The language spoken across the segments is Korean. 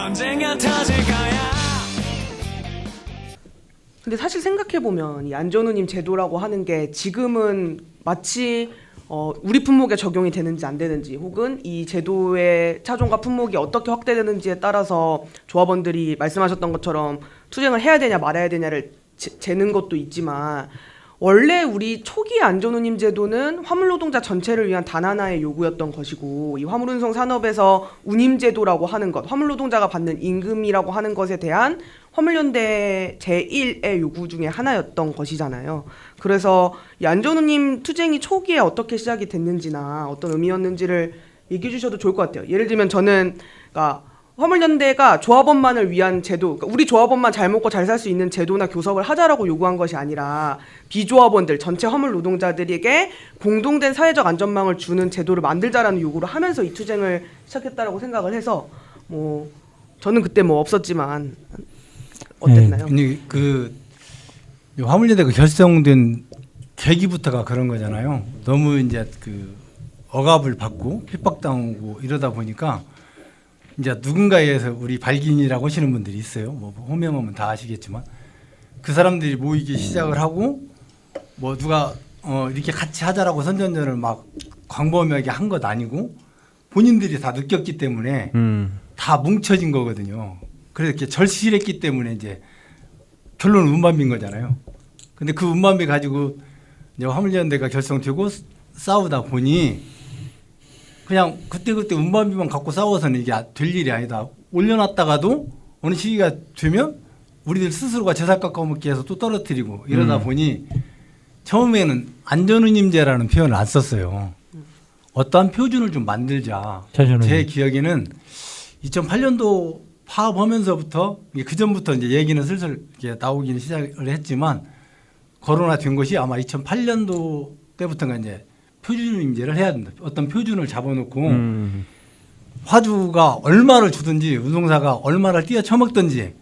언젠가 터질 거야. 근데 사실 생각해보면 이 안전우님 제도라고 하는 게 지금은 마치 우리 품목에 적용이 되는지 안 되는지 혹은 이 제도의 차종과 품목이 어떻게 확대되는지에 따라서 조합원들이 말씀하셨던 것처럼 투쟁을 해야 되냐 말아야 되냐를 재는 것도 있지만 원래 우리 초기 안전운임 제도는 화물노동자 전체를 위한 단 하나의 요구였던 것이고 이 화물운송 산업에서 운임제도라고 하는 것, 화물노동자가 받는 임금이라고 하는 것에 대한 화물연대 제1의 요구 중에 하나였던 것이잖아요. 그래서 이 안전운임 투쟁이 초기에 어떻게 시작이 됐는지나 어떤 의미였는지를 얘기해 주셔도 좋을 것 같아요. 예를 들면 저는 그러니까 화물연대가 조합원만을 위한 제도, 그러니까 우리 조합원만 잘 먹고 잘 살 수 있는 제도나 교섭을 하자라고 요구한 것이 아니라 비조합원들, 전체 화물 노동자들에게 공동된 사회적 안전망을 주는 제도를 만들자라는 요구를 하면서 이 투쟁을 시작했다라고 생각을 해서 뭐 저는 그때 뭐 없었지만 어땠나요? 네, 그 화물연대가 결성된 계기부터가 그런 거잖아요. 너무 이제 그 억압을 받고 핍박당하고 이러다 보니까 이제 누군가에 의해서 우리 발기인이라고 하시는 분들이 있어요. 뭐 호명하면 다 아시겠지만 그 사람들이 모이기 시작을 하고 뭐 누가 이렇게 같이 하자라고 선전전을 막 광범위하게 한 것 아니고 본인들이 다 느꼈기 때문에 다 뭉쳐진 거거든요. 그래서 이렇게 절실했기 때문에 이제 결론은 운반비인 거잖아요. 근데 그 운반비 가지고 이제 화물연대가 결성되고 싸우다 보니 그냥 그때그때 운반비만 갖고 싸워서는 이게 될 일이 아니다. 올려놨다가도 어느 시기가 되면 우리들 스스로가 제살 깎아먹기 위해서 또 떨어뜨리고 이러다 보니 처음에는 안전운임제라는 표현을 안 썼어요. 어떠한 표준을 좀 만들자. 제 기억에는 2008년도 파업하면서부터 그 전부터 이제 얘기는 슬슬 이렇게 나오기는 시작을 했지만 거론화된 것이 아마 2008년도 때부터가 이제 표준임제를 해야 된다. 어떤 표준을 잡아놓고 화주가 얼마를 주든지 운송사가 얼마를 뛰어쳐먹든지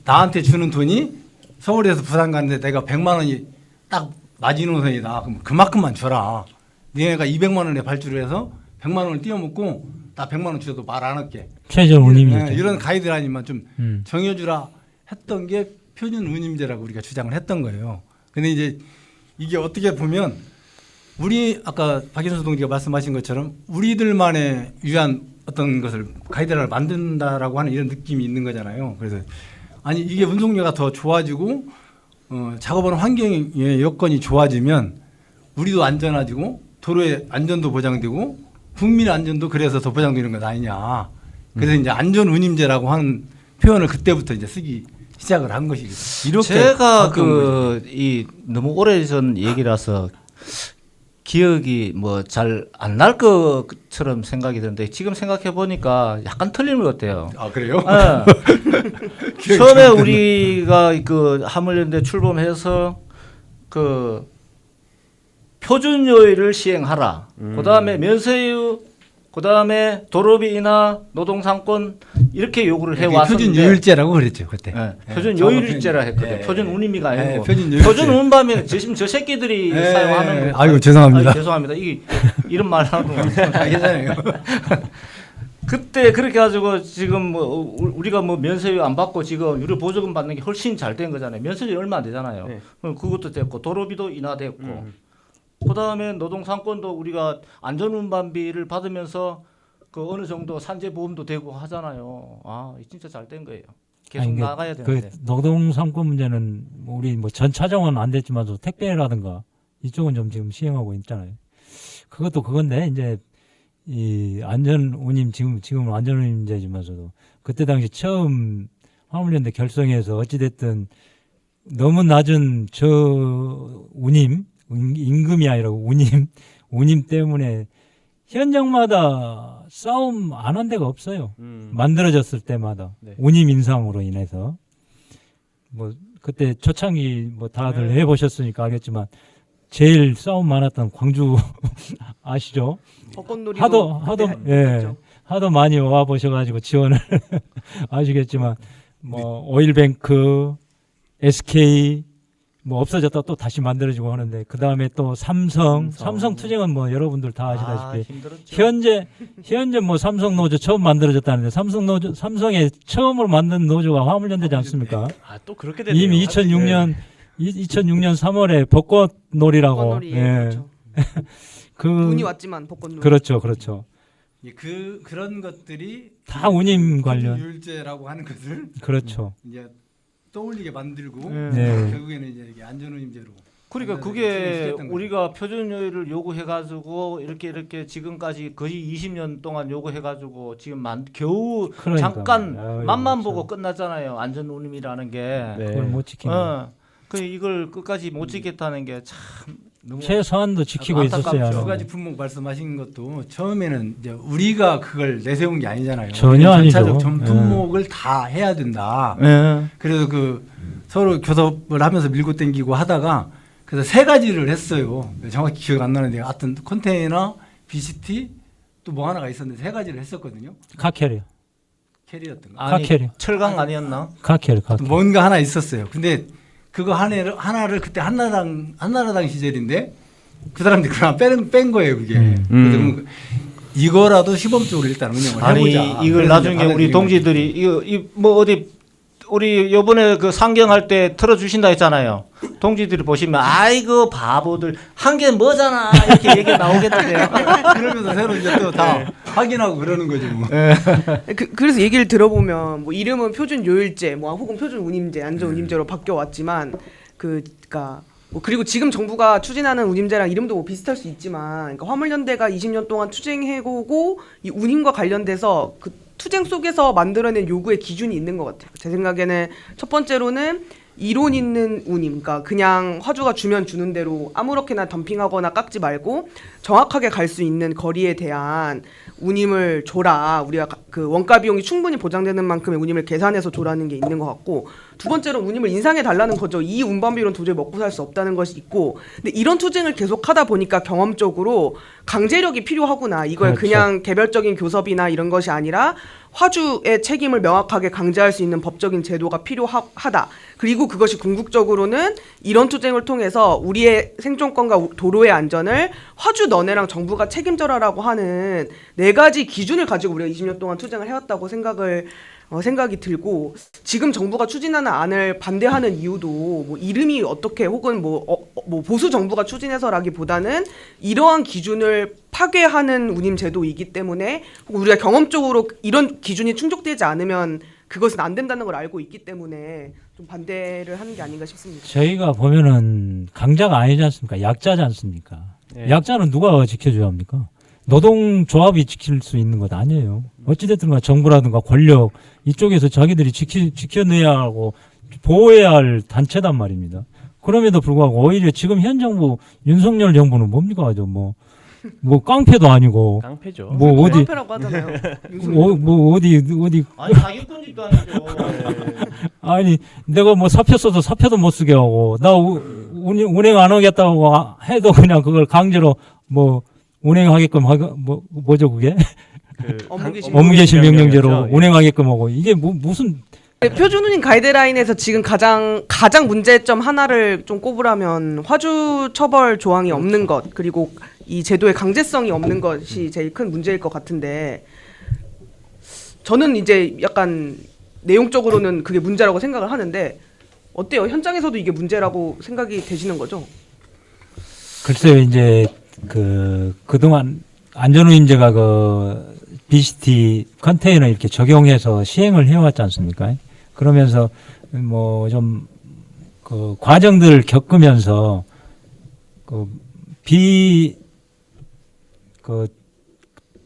나한테 주는 돈이 서울에서 부산 가는데 내가 100만 원이 딱 마지노선이다. 그럼 그만큼만 줘라. 니네가 200만 원에 발주를 해서 100만 원을 뛰어먹고 나 100만 원 주셔도 말 안 할게. 최저 운임제. 이런 가이드라인만 좀 정해주라 했던 게 표준 운임제라고 우리가 주장을 했던 거예요. 근데 이제 이게 어떻게 보면 우리 아까 박인수 동지가 말씀하신 것처럼 우리들만의 위한 어떤 것을 가이드라인을 만든다라고 하는 이런 느낌이 있는 거잖아요. 그래서 아니 이게 운송료가 더 좋아지고 작업하는 환경의 여건이 좋아지면 우리도 안전해지고 도로의 안전도 보장되고 국민의 안전도 그래서 더 보장되는 것 아니냐. 그래서 이제 안전운임제라고 하는 표현을 그때부터 이제 쓰기 시작을 한 것이죠. 이렇게 제가 이 너무 오래전 얘기라서 기억이 뭐 잘 안 날 것처럼 생각이 드는데 지금 생각해 보니까 약간 틀린 것 같아요. 아 그래요? 네. 처음에 우리가 그 화물연대 출범해서 그 표준 요율을 시행하라. 그다음에 면세유, 그다음에 도로비 인하, 노동상권 이렇게 요구를 해 왔었는데 표준 요율제라고 그랬죠 그때. 네. 표준 요율제라 했거든요. 네. 표준 운임이가 아니고 표준 운반비는 지금 저 새끼들이 사용하는 거. 아이고 죄송합니다. 죄송합니다. 이런 말 하는 거. 괜찮아요. 그때 그렇게 가지고 지금 뭐 우리가 뭐 면세유 안 받고 지금 유료 보조금 받는 게 훨씬 잘 된 거잖아요. 면세유 얼마 안 되잖아요. 네. 그럼 그것도 됐고 도로비도 인하됐고. 그다음에 노동상권도 우리가 안전운반비를 받으면서 그 어느 정도 산재보험도 되고 하잖아요. 아, 진짜 잘 된 거예요. 계속 아니, 나가야 되는데. 그 노동상권 문제는 우리 뭐 전 차종은 안 됐지만도 택배라든가 이쪽은 좀 지금 시행하고 있잖아요. 그것도 그건데 이제 이 안전운임 지금은 안전운임제지만서도 그때 당시 처음 화물연대 결성해서 어찌됐든 너무 낮은 저 운임 임금이 아니라 운임 때문에 현장마다 싸움 안 한 데가 없어요. 만들어졌을 때마다 네. 운임 인상으로 인해서 뭐 그때 초창기 뭐 다들 해보셨으니까 알겠지만 제일 싸움 많았던 광주 아시죠? 벚꽃놀이도 하도 많이 와 보셔가지고 지원을 아시겠지만 뭐 오일뱅크, SK 뭐 없어졌다 또 다시 만들어지고 하는데 그 다음에 또 삼성 투쟁은 뭐 여러분들 다 아시다시피 힘들었죠. 현재 뭐 삼성 노조 처음 만들어졌다는데 삼성의 처음으로 만든 노조가 화물연대지 않습니까? 또 그렇게 되네요. 이미 2006년 3월에 벚꽃놀이라고 벚꽃놀이, 예. 그렇죠. 그 눈이 왔지만 벚꽃놀이. 그렇죠. 그런 것들이 다 운임 관련 율제라고 하는 것을 그렇죠. 이제 떠올리게 만들고 네. 결국에는 이제 이게 안전운임제로. 그러니까 그게 우리가 표준요일을 요구해가지고 이렇게 지금까지 거의 20년 동안 요구해가지고 지금 겨우 그러니까. 잠깐 아유, 맛만 참. 보고 끝났잖아요. 안전운임이라는 게. 그걸 못 지키는 그 이걸 끝까지 못 지켰다는 게 참 너무 최소한도 지키고 안타깝죠. 있었어야 두 하는 가지 품목 말씀하신 것도 처음에는 이제 우리가 그걸 내세운 게 아니잖아요. 전혀 아니죠. 전차적 전 품목을 다 해야 된다. 예. 그래서 그 서로 교섭을 하면서 밀고 당기고 하다가 그래서 세 가지를 했어요. 정확히 기억 안 나는데 하여튼 컨테이너, BCT 또 뭐 하나가 있었는데 세 가지를 했었거든요. 카캐리어. 캐리였던가. 카캐리어. 철강 아니었나? 카캐리어. 뭔가 하나 있었어요. 근데 그거 하나를 그때 한나라당 시절인데 그 사람들이 그냥 뺀 거예요, 그게. 그래서 이거라도 시범적으로 일단 운영을 아니 해보자. 이걸 그래서 나중에 이제 우리 받아들인 동지들이 이거 뭐 어디 우리 요번에 그 상경할 때 틀어주신다 했잖아요. 동지들이 보시면 아이고 바보들 한 개 뭐잖아 이렇게 얘기 나오겠는데요. 그러면서 새로 이제 또 다 확인하고 그러는 거죠. 뭐. 그래서 얘기를 들어보면 뭐 이름은 표준 요일제, 뭐 혹은 표준 운임제, 안전 운임제로 바뀌어 왔지만 그러니까 뭐 그리고 지금 정부가 추진하는 운임제랑 이름도 뭐 비슷할 수 있지만, 그러니까 화물연대가 20년 동안 투쟁해오고 이 운임과 관련돼서 그 투쟁 속에서 만들어낸 요구의 기준이 있는 것 같아요. 제 생각에는 첫 번째로는 이론 있는 운임, 그러니까 그냥 화주가 주면 주는 대로 아무렇게나 덤핑하거나 깎지 말고 정확하게 갈 수 있는 거리에 대한 운임을 줘라. 우리가 그 원가 비용이 충분히 보장되는 만큼의 운임을 계산해서 줘라는 게 있는 것 같고, 두 번째로 운임을 인상해 달라는 거죠. 이 운반비로는 도저히 먹고 살 수 없다는 것이 있고, 근데 이런 투쟁을 계속하다 보니까 경험적으로 강제력이 필요하구나. 이걸 그렇죠. 그냥 개별적인 교섭이나 이런 것이 아니라 화주의 책임을 명확하게 강제할 수 있는 법적인 제도가 필요하다. 그리고 그것이 궁극적으로는 이런 투쟁을 통해서 우리의 생존권과 도로의 안전을 화주 너네랑 정부가 책임져라라고 하는 네 가지 기준을 가지고 우리가 20년 동안 투쟁을 해왔다고 생각이 들고, 지금 정부가 추진하는 안을 반대하는 이유도 뭐 이름이 어떻게 혹은 뭐 보수 정부가 추진해서라기보다는 이러한 기준을 파괴하는 운임 제도이기 때문에, 혹은 우리가 경험적으로 이런 기준이 충족되지 않으면 그것은 안 된다는 걸 알고 있기 때문에 좀 반대를 하는 게 아닌가 싶습니다. 저희가 보면은 강자가 아니지 않습니까? 약자지 않습니까? 예. 약자는 누가 지켜줘야 합니까? 노동조합이 지킬 수 있는 것 아니에요. 어찌됐든 정부라든가 권력 이쪽에서 자기들이 지켜내야 하고 보호해야 할 단체단 말입니다. 그럼에도 불구하고 오히려 지금 현 정부 윤석열 정부는 뭡니까? 뭐 깡패도 아니고 깡패죠. 뭐 어디 깡패라고 하잖아요. 뭐 어디 아니 자기꾼집도 아니죠. 아니 내가 뭐 사표 써도 사표도 못 쓰게 하고 나 운행 안 하겠다고 해도 그냥 그걸 강제로 뭐 운행하게끔 뭐죠 그게 업무 개시 명령제로 운행하게끔 하고 이게 무슨 표준운임 가이드라인에서 지금 가장 문제점 하나를 좀 꼽으라면 화주 처벌 조항이 없는 것, 그리고 이 제도의 강제성이 없는 것이 제일 큰 문제일 것 같은데, 저는 이제 약간 내용적으로는 그게 문제라고 생각을 하는데 어때요? 현장에서도 이게 문제라고 생각이 되시는 거죠? 글쎄요, 이제 그동안 안전운임제가 BCT 컨테이너 이렇게 적용해서 시행을 해왔지 않습니까? 그러면서 뭐 좀 그 과정들을 겪으면서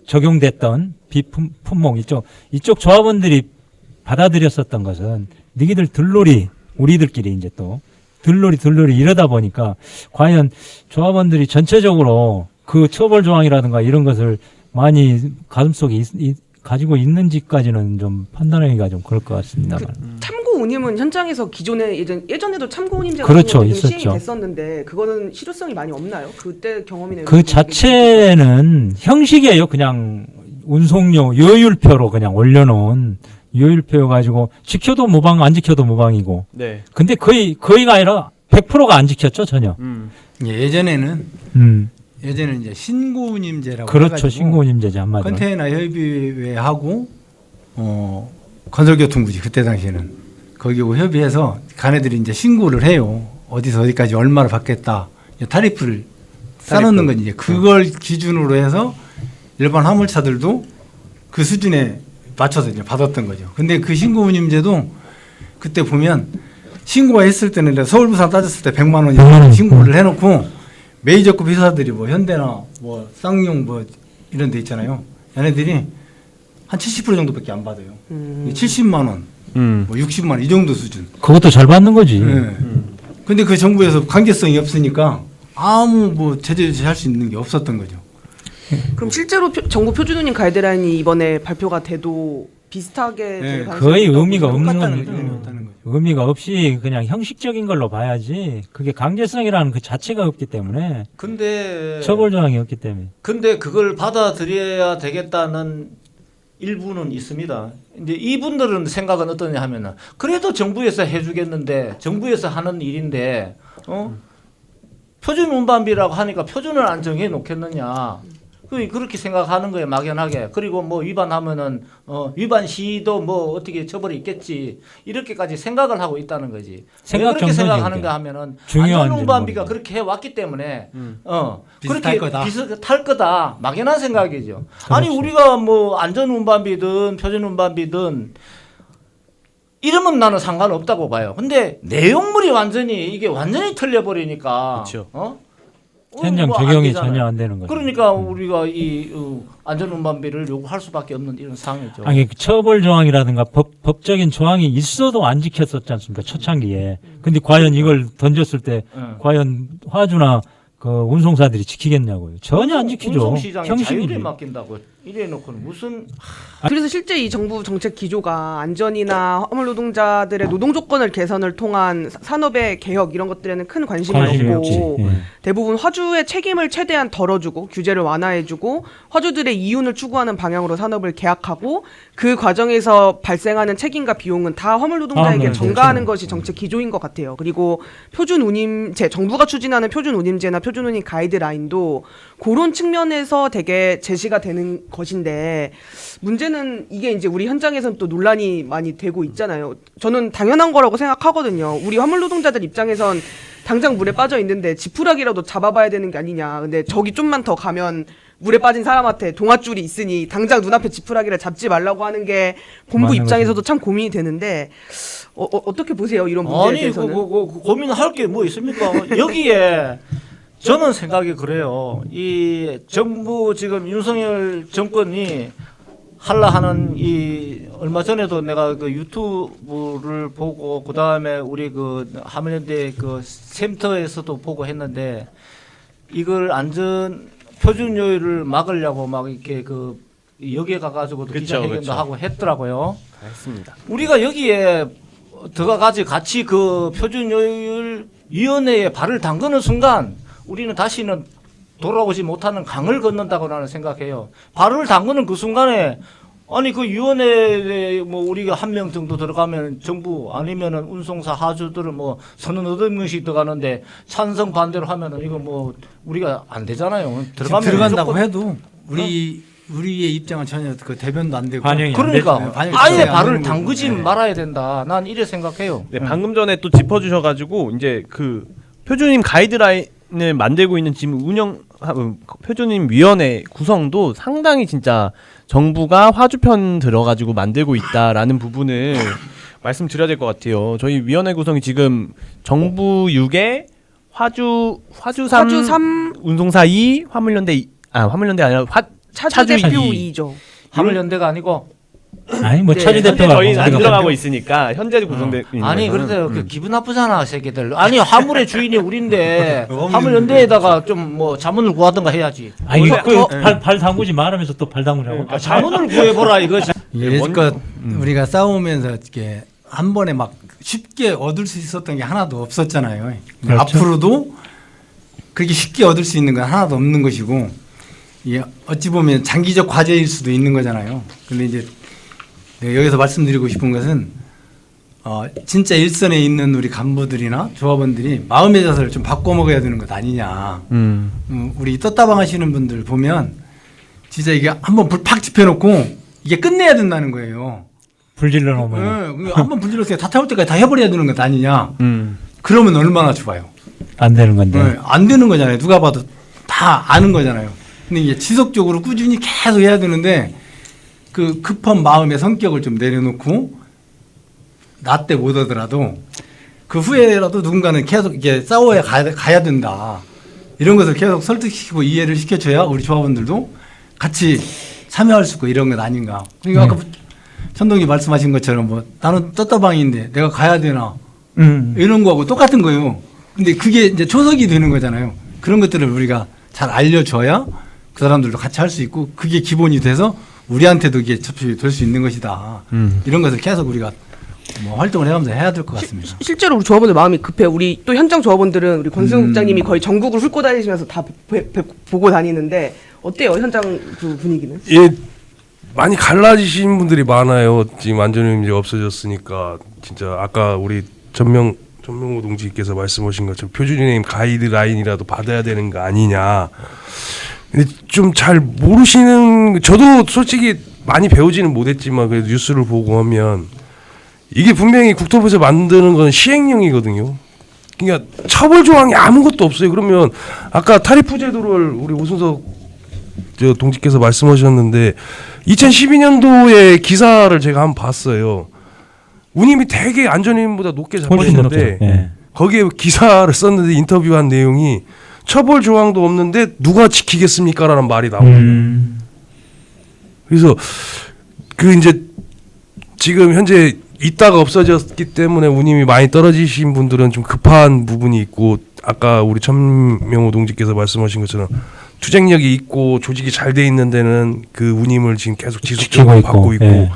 적용됐던 비품목 이쪽 조합원들이 받아들였었던 것은 너희들 우리들끼리 이제 또 들놀이 이러다 보니까 과연 조합원들이 전체적으로 그 처벌 조항이라든가 이런 것을 많이 가슴속에 가지고 있는지까지는 좀 판단하기가 좀 그럴 것 같습니다. 참고 운임은 현장에서 기존에 예전에도 참고 운임제가 그렇죠, 시행이 있었죠. 됐었는데 그거는 실효성이 많이 없나요? 그때 경험이나 그 자체는 형식이에요. 그냥 운송료 요율표로 그냥 올려놓은 요율표 가지고 지켜도 무방 안 지켜도 무방이고. 네. 근데 거의가 아니라 100%가 안 지켰죠 전혀. 예전에는 음. 이제 신고임제라고 그렇죠. 해가지고 신고임제죠 한마디로. 컨테이너 협의회하고 건설교통부지 그때 당시에는 거기하고 협의해서 가네들이 이제 신고를 해요. 어디서 어디까지 얼마를 받겠다. 타리프를 쌓아놓는 건 이제 그걸 기준으로 해서 일반 화물차들도 그 수준에 맞춰서 이제 받았던 거죠. 근데 그 신고운임제도 그때 보면 신고가 했을 때는 서울 부산 따졌을 때 100만 원이 신고를 해놓고 메이저급 회사들이 뭐 현대나 뭐 쌍용 뭐 이런 데 있잖아요. 얘네들이 한 70% 정도밖에 안 받아요. 70만 원, 뭐 60만 원 이 정도 수준. 그것도 잘 받는 거지. 네. 근데 그 정부에서 관계성이 없으니까 아무 뭐 제재 조치할 수 있는 게 없었던 거죠. 그럼 실제로 정부 표준운임 가이드라인이 이번에 발표가 돼도 비슷하게 네, 될 가능성이 거의 있다고 의미가 보죠? 없는 똑같다는 거죠. 거죠. 없다는 거죠. 의미가 없이 그냥 형식적인 걸로 봐야지 그게 강제성이라는 그 자체가 없기 때문에 근데 처벌 조항이 없기 때문에. 근데 그걸 받아들여야 되겠다는 일부는 있습니다. 이제 이분들은 생각은 어떠냐 하면은 그래도 정부에서 해주겠는데 정부에서 하는 일인데 표준 운반비라고 하니까 표준을 안 정해 놓겠느냐. 그렇게 생각하는 거예요, 막연하게. 그리고 뭐 위반하면은 위반 시도 뭐 어떻게 처벌이 있겠지 이렇게까지 생각을 하고 있다는 거지. 왜 생각 그렇게 정도지, 생각하는가 하면은 중요한지는 안전운반비가 모르겠네. 그렇게 해왔기 때문에 비슷할 그렇게 거다. 비슷할 거다. 막연한 생각이죠. 아니 그렇죠. 우리가 뭐 안전운반비든 표준운반비든 이름은 나는 상관없다고 봐요. 근데 내용물이 이게 완전히 틀려버리니까. 그렇죠. 현장 뭐안 적용이 되잖아요. 전혀 안 되는 거죠. 그러니까 우리가 이 안전운반비를 요구할 수밖에 없는 이런 상황이죠. 아니 그 처벌 조항이라든가 법적인 조항이 있어도 안 지켰었지 않습니까 초창기에. 근데 과연 이걸 던졌을 때 과연 화주나 그 운송사들이 지키겠냐고요. 전혀 안 지키죠. 운송시장에 자율에 형식이지. 맡긴다고 이래 놓고는 무슨 그래서 실제 이 정부 정책 기조가 안전이나 화물 노동자들의 노동 조건을 개선을 통한 산업의 개혁 이런 것들에는 큰 관심이 관심이 없고 없지. 예. 대부분 화주의 책임을 최대한 덜어주고 규제를 완화해주고 화주들의 이윤을 추구하는 방향으로 산업을 개혁하고 그 과정에서 발생하는 책임과 비용은 다 화물 노동자에게 네, 전가하는 그렇죠. 것이 정책 기조인 것 같아요. 그리고 표준 운임제 정부가 추진하는 표준 운임제나 표준 운임 가이드라인도 그런 측면에서 되게 제시가 되는 것인데 문제는 이게 이제 우리 현장에서는 또 논란이 많이 되고 있잖아요. 저는 당연한 거라고 생각하거든요. 우리 화물 노동자들 입장에선 당장 물에 빠져 있는데 지푸라기라도 잡아봐야 되는 게 아니냐. 근데 저기 좀만 더 가면 물에 빠진 사람한테 동아줄이 있으니 당장 눈앞에 지푸라기를 잡지 말라고 하는 게 본부 맞는 입장에서도 참 고민이 되는데 어떻게 보세요? 이런 문제에 아니 대해서는? 그 고민할 게 뭐 있습니까? 여기에 저는 생각이 그래요. 이 정부 지금 윤석열 정권이 할라 하는 이 얼마 전에도 내가 그 유튜브를 보고 그 다음에 우리 그 하물현대 그 센터에서도 보고 했는데 이걸 안전 표준 요율을 막으려고 막 이렇게 그 여기에 가가지고도 기자회견도 그쵸. 하고 했더라고요. 했습니다. 우리가 여기에 들어가지 같이 그 표준 요율 위원회에 발을 담그는 순간 우리는 다시는 돌아오지 못하는 강을 건넌다고 나는 생각해요. 발을 담그는 그 순간에 아니 그 위원회에 뭐 우리가 한 명 정도 들어가면 정부 아니면은 운송사 하주들은 뭐 서너 여덟 명씩 들어가는데 찬성 반대로 하면은 이거 뭐 우리가 안 되잖아요. 들어간다고 무조건- 해도 우리의 입장은 전혀 그 대변도 안 되고 반영이 안 그러니까 되죠. 반영이 아예 안 발을 되는 거죠. 담그지 네. 말아야 된다. 난 이래 생각해요. 네, 방금 전에 또 짚어주셔가지고 이제 그 표준임 가이드라인을 만들고 있는 지금 표준임 위원회 구성도 상당히 진짜 정부가 화주편 들어가지고 만들고 있다라는 부분을 말씀드려야 될 것 같아요. 저희 위원회 구성이 지금 정부 6에 화주 3, 운송사 2, 화물연대 아니라 차주 차주 대표 이. 2죠. 화물연대가 아니고 아니 뭐 네, 차주 현재 대표가 저희는 안 어디가 들어가고 있으니까 현재 구성돼 있는 아니 거는. 그래서 그 기분 나쁘잖아 새끼들. 아니 화물의 주인이 우린데 화물연대. 화물연대에다가 좀 뭐 자문을 구하든가 해야지. 아니 이거 원래- 발 담그지 말하면서 또 발 담그라고. 아, 자문을 구해보라 이거지. 예전껏 우리가 싸우면서 이렇게 한 번에 막 쉽게 얻을 수 있었던 게 하나도 없었잖아요. 그렇죠. 앞으로도 그렇게 쉽게 얻을 수 있는 건 하나도 없는 것이고 이게 어찌 보면 장기적 과제일 수도 있는 거잖아요. 근데 이제 내가 여기서 말씀드리고 싶은 것은 진짜 일선에 있는 우리 간부들이나 조합원들이 마음의 자세를 좀 바꿔 먹어야 되는 것 아니냐. 우리 떴다방 하시는 분들 보면 진짜 이게 한번 불 팍 지펴놓고 이게 끝내야 된다는 거예요. 불질러 놓으면 네, 한번 불질러서 다 태울 때까지 다 해버려야 되는 것 아니냐. 그러면 얼마나 좋아요. 안 되는 건데. 네, 안 되는 거잖아요. 누가 봐도 다 아는 거잖아요. 근데 이게 지속적으로 꾸준히 계속 해야 되는데 그 급한 마음의 성격을 좀 내려놓고 나 때 못 하더라도 그 후에라도 누군가는 계속 이게 싸워야 가야 된다. 이런 것을 계속 설득시키고 이해를 시켜줘야 우리 조합원들도 같이 참여할 수 있고 이런 것 아닌가. 그러니까 아까 천동이 말씀하신 것처럼 뭐 나는 떴다방인데 내가 가야 되나 이런 거하고 똑같은 거예요. 근데 그게 이제 초석이 되는 거잖아요. 그런 것들을 우리가 잘 알려줘야 그 사람들도 같이 할 수 있고 그게 기본이 돼서 우리한테도 이게 접촉이 될 수 있는 것이다. 이런 것을 계속 우리가 뭐 활동을 해가면서 해야 될 것 같습니다. 실제로 우리 조합원들 마음이 급해요. 우리 또 현장 조합원들은 우리 권승우 국장님이 거의 전국을 훑고 다니시면서 다 보고 다니는데 어때요 현장 그 분위기는? 예, 많이 갈라지신 분들이 많아요. 지금 안전운임 이제 없어졌으니까 진짜 아까 우리 전명호 동지께서 말씀하신 것처럼 표준운임 가이드라인이라도 받아야 되는 거 아니냐. 근데 좀 잘 모르시는, 저도 솔직히 많이 배우지는 못했지만 그래도 뉴스를 보고 하면 이게 분명히 국토부에서 만드는 건 시행령이거든요. 그러니까 처벌 조항이 아무것도 없어요. 그러면 아까 타리프 제도를 우리 오순석 동지께서 말씀하셨는데 2012년도에 기사를 제가 한번 봤어요. 운임이 되게 안전운임보다 높게 잡혔는데 예. 거기에 기사를 썼는데 인터뷰한 내용이 처벌 조항도 없는데 누가 지키겠습니까라는 말이 나오는 거예요. 그래서 그 이제 지금 현재 있다가 없어졌기 때문에 운임이 많이 떨어지신 분들은 좀 급한 부분이 있고 아까 우리 천명호 동지께서 말씀하신 것처럼 투쟁력이 있고 조직이 잘 돼 있는 데는 그 운임을 지금 계속 지속적으로 받고 있고 예.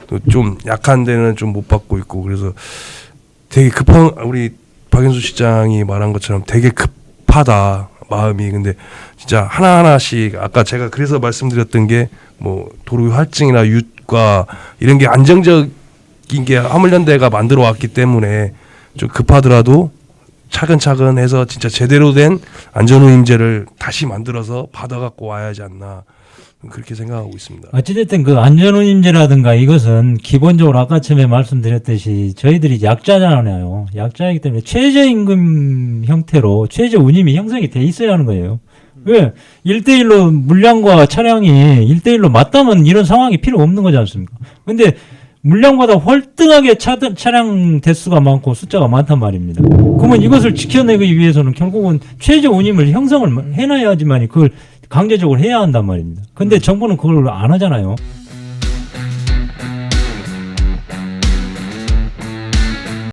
또 좀 약한 데는 좀 못 받고 있고 그래서 되게 급한 우리 박인수 시장이 말한 것처럼 되게 급하다 마음이. 근데 진짜 하나하나씩 아까 제가 그래서 말씀드렸던 게 뭐 도로 할증이나 유가 이런 게 안정적인 게 화물연대가 만들어 왔기 때문에 좀 급하더라도 차근차근 해서 진짜 제대로 된 안전운임제를 다시 만들어서 받아갖고 와야 하지 않나 그렇게 생각하고 있습니다. 어찌됐든 그 안전운임제라든가 이것은 기본적으로 아까 처음에 말씀드렸듯이 저희들이 약자잖아요. 약자이기 때문에 최저임금 형태로 최저운임이 형성이 돼 있어야 하는 거예요. 왜? 1대1로 물량과 차량이 1대1로 맞다면 이런 상황이 필요 없는 거지 않습니까? 근데 물량보다 월등하게 차량 대수가 많고 숫자가 많단 말입니다. 그러면 이것을 지켜내기 위해서는 결국은 최저 운임을 형성을 해놔야지만 그걸 강제적으로 해야 한단 말입니다. 근데 정부는 그걸 안 하잖아요.